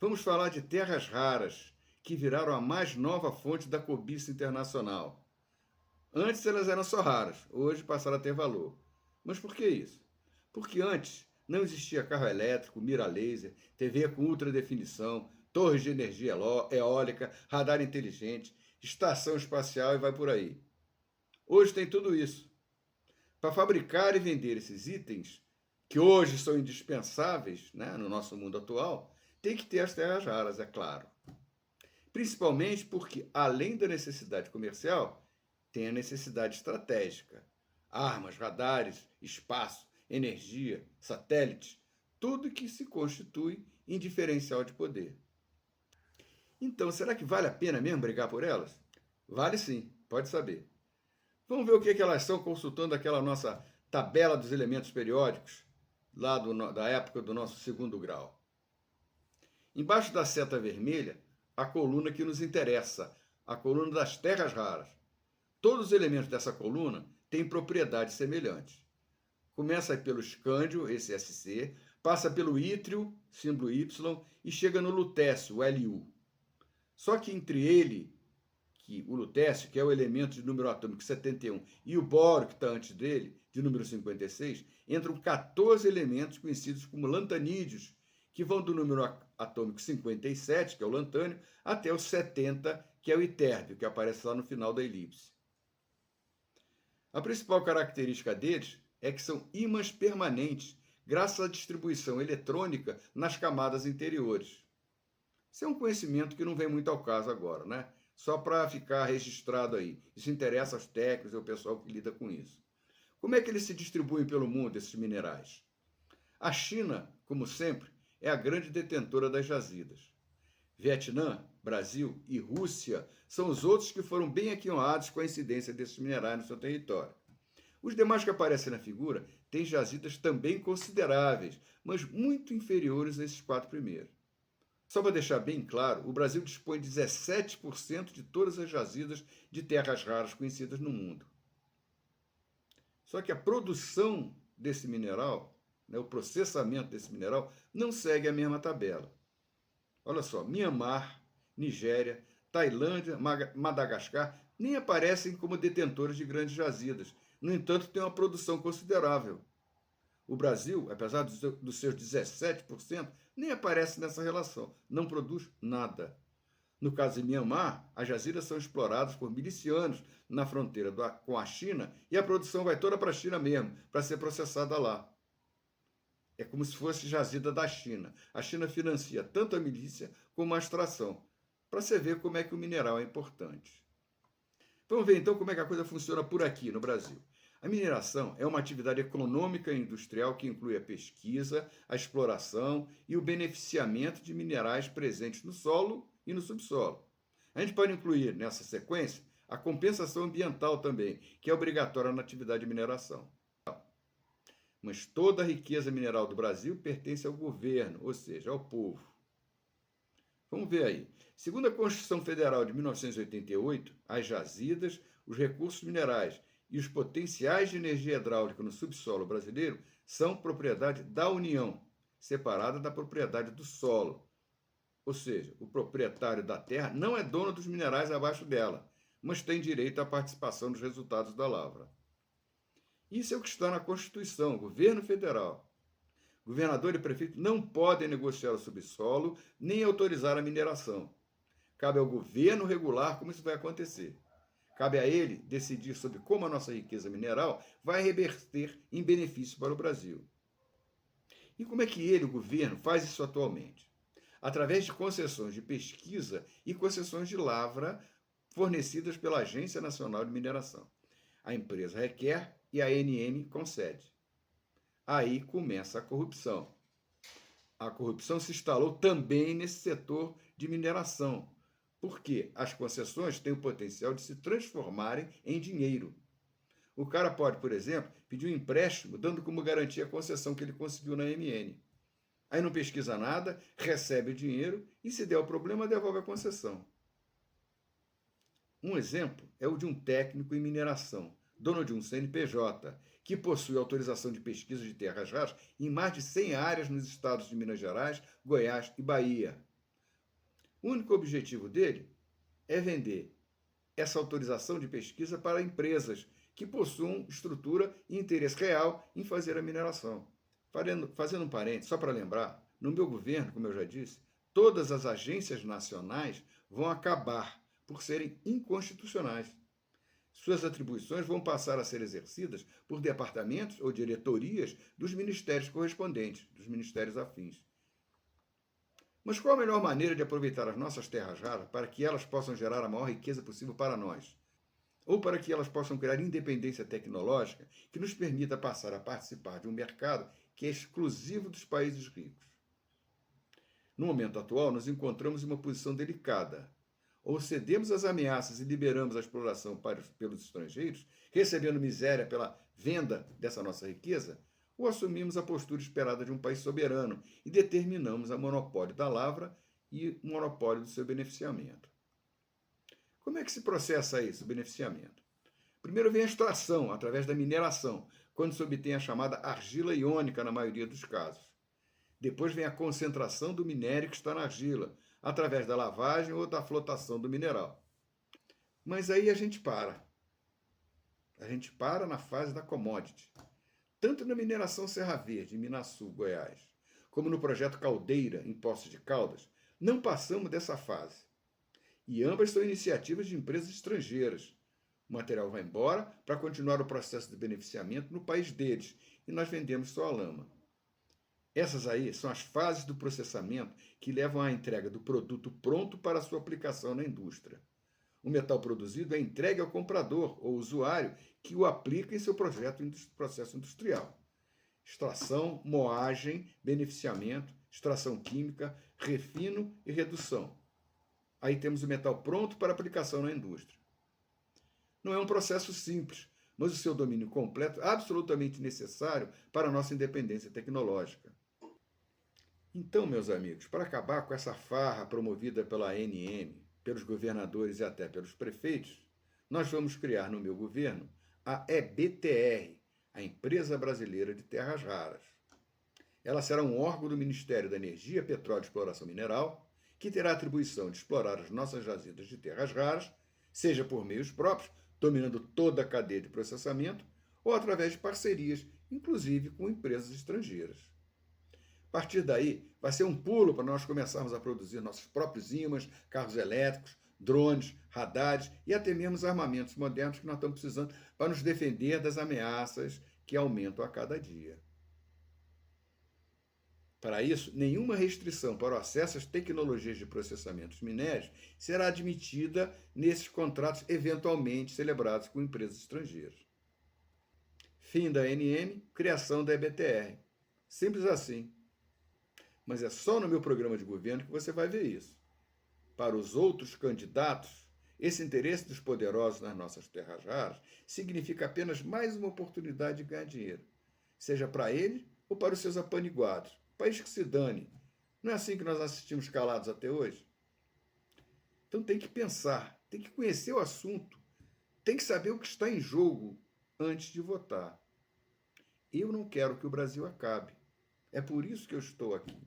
Vamos falar de terras raras, que viraram a mais nova fonte da cobiça internacional. Antes elas eram só raras, hoje passaram a ter valor. Mas por que isso? Porque antes não existia carro elétrico, mira laser, TV com ultra definição, torres de energia eólica, radar inteligente, estação espacial e vai por aí. Hoje tem tudo isso. Para fabricar e vender esses itens, que hoje são indispensáveis, né, no nosso mundo atual, tem que ter as terras raras, é claro. Principalmente porque, além da necessidade comercial, tem a necessidade estratégica. Armas, radares, espaço, energia, satélites, tudo que se constitui em diferencial de poder. Então, será que vale a pena mesmo brigar por elas? Vale sim, pode saber. Vamos ver o que elas são consultando aquela nossa tabela dos elementos periódicos, lá da época do nosso segundo grau. Embaixo da seta vermelha, a coluna que nos interessa, a coluna das terras raras. Todos os elementos dessa coluna têm propriedades semelhantes. Começa pelo escândio, esse Sc, passa pelo ítrio, símbolo Y, e chega no lutécio, o Lu. Só que entre ele, o lutécio, que é o elemento de número atômico 71, e o boro, que está antes dele, de número 56, entram 14 elementos conhecidos como lantanídeos, que vão do número atômico 57, que é o lantânio, até o 70, que é o itérbio, que aparece lá no final da elipse. A principal característica deles é que são ímãs permanentes, graças à distribuição eletrônica nas camadas interiores. Isso é um conhecimento que não vem muito ao caso agora, né? Só para ficar registrado aí. Isso interessa aos técnicos e ao pessoal que lida com isso. Como é que eles se distribuem pelo mundo, esses minerais? A China, como sempre, é a grande detentora das jazidas. Vietnã, Brasil e Rússia são os outros que foram bem aquinhoados com a incidência desses minerais no seu território. Os demais que aparecem na figura têm jazidas também consideráveis, mas muito inferiores a esses 4 primeiros. Só para deixar bem claro, o Brasil dispõe de 17% de todas as jazidas de terras raras conhecidas no mundo. Só que a produção desse mineral, o processamento desse mineral, não segue a mesma tabela. Olha só, Mianmar, Nigéria, Tailândia, Madagascar nem aparecem como detentores de grandes jazidas. No entanto, tem uma produção considerável. O Brasil, apesar dos seus 17%, nem aparece nessa relação, não produz nada. No caso de Mianmar, as jazidas são exploradas por milicianos na fronteira com a China e a produção vai toda para a China mesmo, para ser processada lá. É como se fosse jazida da China. A China financia tanto a milícia como a extração, para você ver como é que o mineral é importante. Vamos ver então como é que a coisa funciona por aqui no Brasil. A mineração é uma atividade econômica e industrial que inclui a pesquisa, a exploração e o beneficiamento de minerais presentes no solo e no subsolo. A gente pode incluir nessa sequência a compensação ambiental também, que é obrigatória na atividade de mineração. Mas toda a riqueza mineral do Brasil pertence ao governo, ou seja, ao povo. Vamos ver aí. Segundo a Constituição Federal de 1988, as jazidas, os recursos minerais e os potenciais de energia hidráulica no subsolo brasileiro são propriedade da União, separada da propriedade do solo. Ou seja, o proprietário da terra não é dono dos minerais abaixo dela, mas tem direito à participação dos resultados da lavra. Isso é o que está na Constituição, governo federal. Governador e prefeito não podem negociar o subsolo nem autorizar a mineração. Cabe ao governo regular como isso vai acontecer. Cabe a ele decidir sobre como a nossa riqueza mineral vai reverter em benefício para o Brasil. E como é que ele, o governo, faz isso atualmente? Através de concessões de pesquisa e concessões de lavra fornecidas pela Agência Nacional de Mineração. A empresa requer e a ANM concede. Aí começa a corrupção. A corrupção se instalou também nesse setor de mineração, porque as concessões têm o potencial de se transformarem em dinheiro. O cara pode, por exemplo, pedir um empréstimo dando como garantia a concessão que ele conseguiu na MN. Aí não pesquisa nada, recebe o dinheiro e, se der o problema, devolve a concessão. Um exemplo é o de um técnico em mineração, dono de um CNPJ, que possui autorização de pesquisa de terras raras em mais de 100 áreas nos estados de Minas Gerais, Goiás e Bahia. O único objetivo dele é vender essa autorização de pesquisa para empresas que possuam estrutura e interesse real em fazer a mineração. Fazendo um parênteses, só para lembrar, no meu governo, como eu já disse, todas as agências nacionais vão acabar por serem inconstitucionais. Suas atribuições vão passar a ser exercidas por departamentos ou diretorias dos ministérios correspondentes, dos ministérios afins. Mas qual a melhor maneira de aproveitar as nossas terras raras para que elas possam gerar a maior riqueza possível para nós? Ou para que elas possam criar independência tecnológica que nos permita passar a participar de um mercado que é exclusivo dos países ricos? No momento atual, nos encontramos em uma posição delicada. Ou cedemos às ameaças e liberamos a exploração pelos estrangeiros, recebendo miséria pela venda dessa nossa riqueza, ou assumimos a postura esperada de um país soberano e determinamos o monopólio da lavra e o monopólio do seu beneficiamento. Como é que se processa isso, o beneficiamento? Primeiro vem a extração, através da mineração, quando se obtém a chamada argila iônica na maioria dos casos. Depois vem a concentração do minério que está na argila, através da lavagem ou da flotação do mineral. Mas aí a gente para. A gente para na fase da commodity. Tanto na mineração Serra Verde, em Minas Sul, Goiás, como no projeto Caldeira, em Poços de Caldas, não passamos dessa fase. E ambas são iniciativas de empresas estrangeiras. O material vai embora para continuar o processo de beneficiamento no país deles e nós vendemos só a lama. Essas aí são as fases do processamento que levam à entrega do produto pronto para a sua aplicação na indústria. O metal produzido é entregue ao comprador ou usuário que o aplica em seu processo industrial. Extração, moagem, beneficiamento, extração química, refino e redução. Aí temos o metal pronto para aplicação na indústria. Não é um processo simples, mas o seu domínio completo é absolutamente necessário para a nossa independência tecnológica. Então, meus amigos, para acabar com essa farra promovida pela ANM, pelos governadores e até pelos prefeitos, nós vamos criar no meu governo a EBTR, a Empresa Brasileira de Terras Raras. Ela será um órgão do Ministério da Energia, Petróleo e Exploração Mineral, que terá a atribuição de explorar as nossas jazidas de terras raras, seja por meios próprios, dominando toda a cadeia de processamento, ou através de parcerias, inclusive com empresas estrangeiras. A partir daí, vai ser um pulo para nós começarmos a produzir nossos próprios ímãs, carros elétricos, drones, radares e até mesmo armamentos modernos que nós estamos precisando para nos defender das ameaças que aumentam a cada dia. Para isso, nenhuma restrição para o acesso às tecnologias de processamento minérios será admitida nesses contratos eventualmente celebrados com empresas estrangeiras. Fim da ANM, criação da EBTR. Simples assim. Mas é só no meu programa de governo que você vai ver isso. Para os outros candidatos, esse interesse dos poderosos nas nossas terras raras significa apenas mais uma oportunidade de ganhar dinheiro, seja para ele ou para os seus apaniguados. País que se dane. Não é assim que nós assistimos calados até hoje? Então tem que pensar, tem que conhecer o assunto, tem que saber o que está em jogo antes de votar. Eu não quero que o Brasil acabe. É por isso que eu estou aqui.